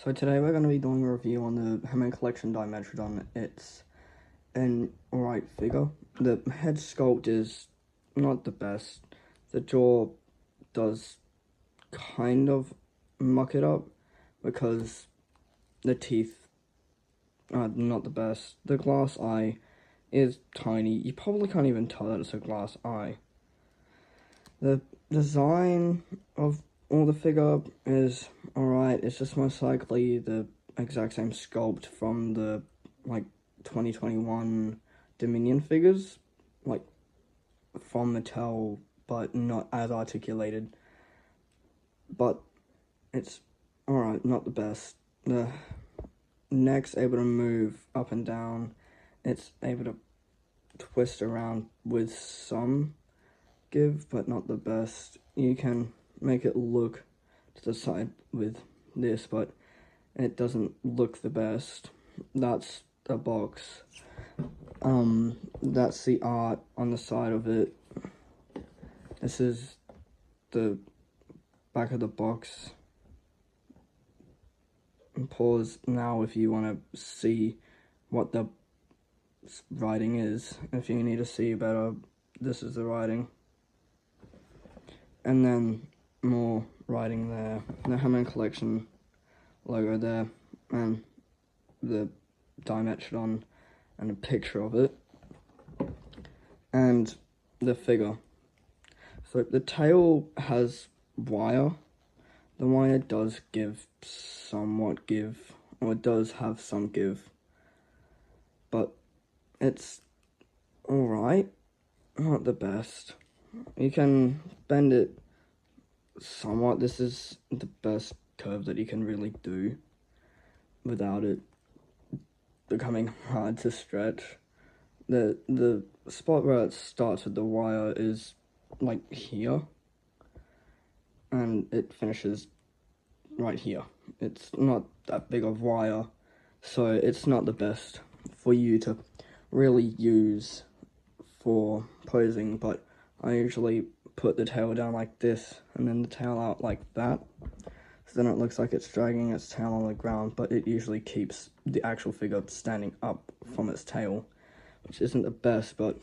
So today we're going to be doing a review on the Hammond Collection dimetrodon. It's an alright figure. The head sculpt is not the best. The jaw does kind of muck it up because the teeth are not the best. The glass eye is tiny. You probably can't even tell that it's a glass eye. The design of the figure is alright. It's just most likely the exact same sculpt from the 2021 Dominion figures, from Mattel, but not as articulated. But it's alright, not the best. The neck's able to move up and down. It's able to twist around with some give, but not the best. You can make it look to the side with this, but it doesn't look the best. That's a box. That's the art on the side of it. This is the back of the box. And pause now if you want to see what the writing is. If you need to see better, this is the writing. And then more writing there. The Hammond Collection logo there, and the dimetrodon, and a picture of it, and the figure. So the tail has wire. The wire does somewhat give, or it does have some give, but it's alright, not the best. You can bend it somewhat. This is the best curve that you can really do without it becoming hard to stretch. The spot where it starts with the wire is like here, and it finishes right here. It's not that big of wire, so it's not the best for you to really use for posing, but I usually put the tail down like this and then the tail out like that, so then it looks like it's dragging its tail on the ground, but it usually keeps the actual figure standing up from its tail, which isn't the best, but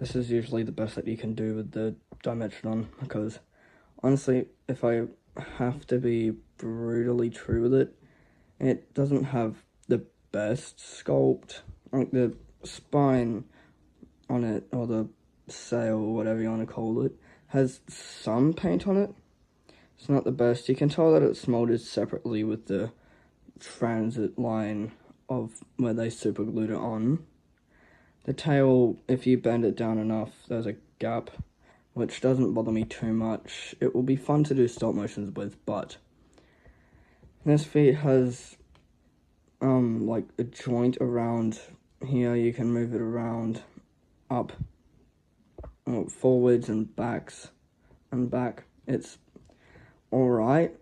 this is usually the best that you can do with the dimetrodon, because honestly, if I have to be brutally true with it, it doesn't have the best sculpt. Like the spine on it, or the sail, or whatever you want to call it, has some paint on it. It's not the best. You can tell that it's molded separately with the transit line of where they super glued it on. The tail, if you bend it down enough, there's a gap, which doesn't bother me too much. It will be fun to do stop motions with, but this feet has like a joint around here. You can move it around up, forwards and backs and back. It's alright.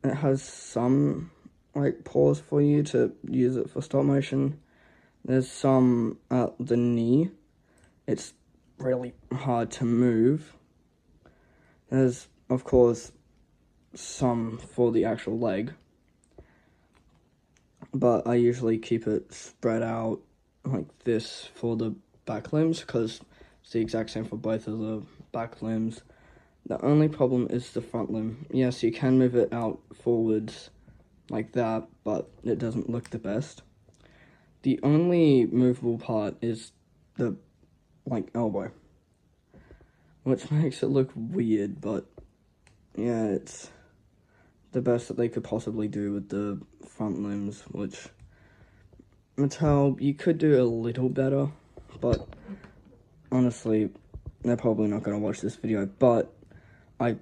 It has some pause for you to use it for stop motion. There's some at the knee. It's really hard to move. There's of course some for the actual leg, but I usually keep it spread out like this for the back limbs, because it's the exact same for both of the back limbs. The only problem is the front limb. Yes, you can move it out forwards like that, but it doesn't look the best. The only movable part is the elbow, which makes it look weird, but yeah, it's the best that they could possibly do with the front limbs, which Mattel, you could do a little better, but honestly, they're probably not going to watch this video, but I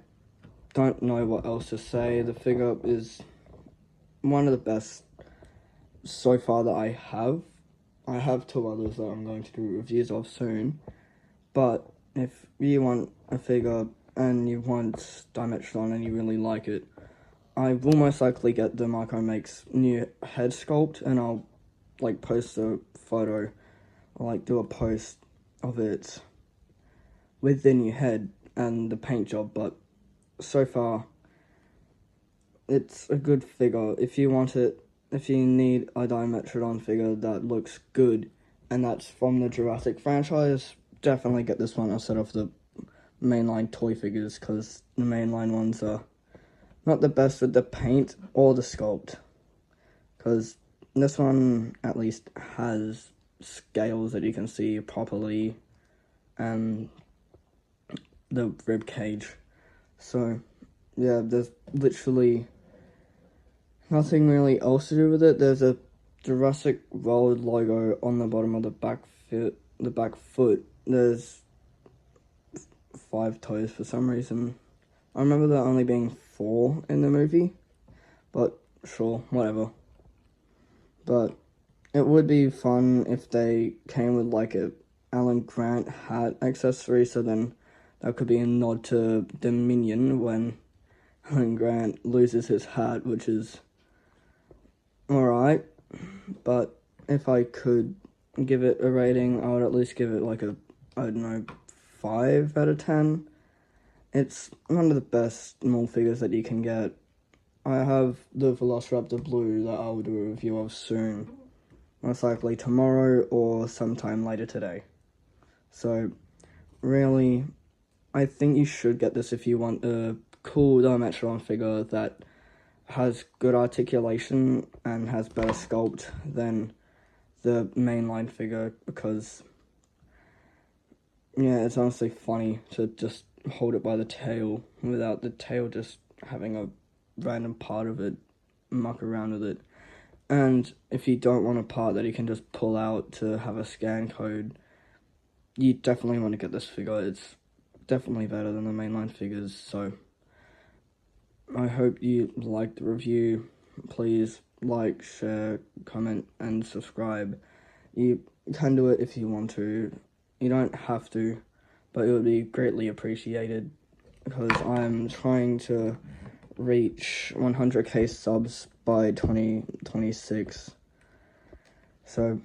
don't know what else to say. The figure is one of the best so far that I have. I have two others that I'm going to do reviews of soon, but if you want a figure and you want dimetrodon and you really like it, I will most likely get the Marco Makes new head sculpt, and I'll post a photo, or do a post of it with the new head and the paint job. But so far, it's a good figure. If you want it, if you need a Dimetrodon figure that looks good, and that's from the Jurassic franchise, definitely get this one instead of the mainline toy figures, because the mainline ones are not the best with the paint or the sculpt. Because this one at least has scales that you can see properly, and the rib cage. So yeah, there's literally nothing really else to do with it. There's a Jurassic World logo on the bottom of the back foot. There's 5 toes for some reason. I remember there only being 4 in the movie, but sure, whatever. But it would be fun if they came with like a Alan Grant hat accessory, so then that could be a nod to Dominion when Alan Grant loses his hat, which is alright. But if I could give it a rating, I would at least give it like a, I don't know, 5 out of 10. It's one of the best small figures that you can get. I have the Velociraptor Blue that I will do a review of soon. Most likely tomorrow or sometime later today. So, really, I think you should get this if you want a cool Dimetrodon figure that has good articulation and has better sculpt than the mainline figure, because, yeah, it's honestly funny to just hold it by the tail without the tail just having a random part of it muck around with it. And if you don't want a part that you can just pull out to have a scan code, you definitely want to get this figure. It's definitely better than the mainline figures. So I hope you liked the review. Please like, share, comment, and subscribe. You can do it if you want to. You don't have to, but it would be greatly appreciated, because I'm trying to reach 100k subs by 2026. So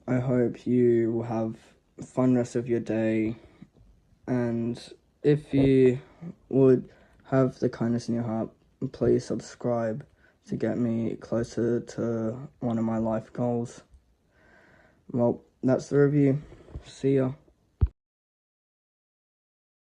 I hope you will have a fun rest of your day, and if you would have the kindness in your heart, please subscribe to get me closer to one of my life goals. Well, that's the review. See ya.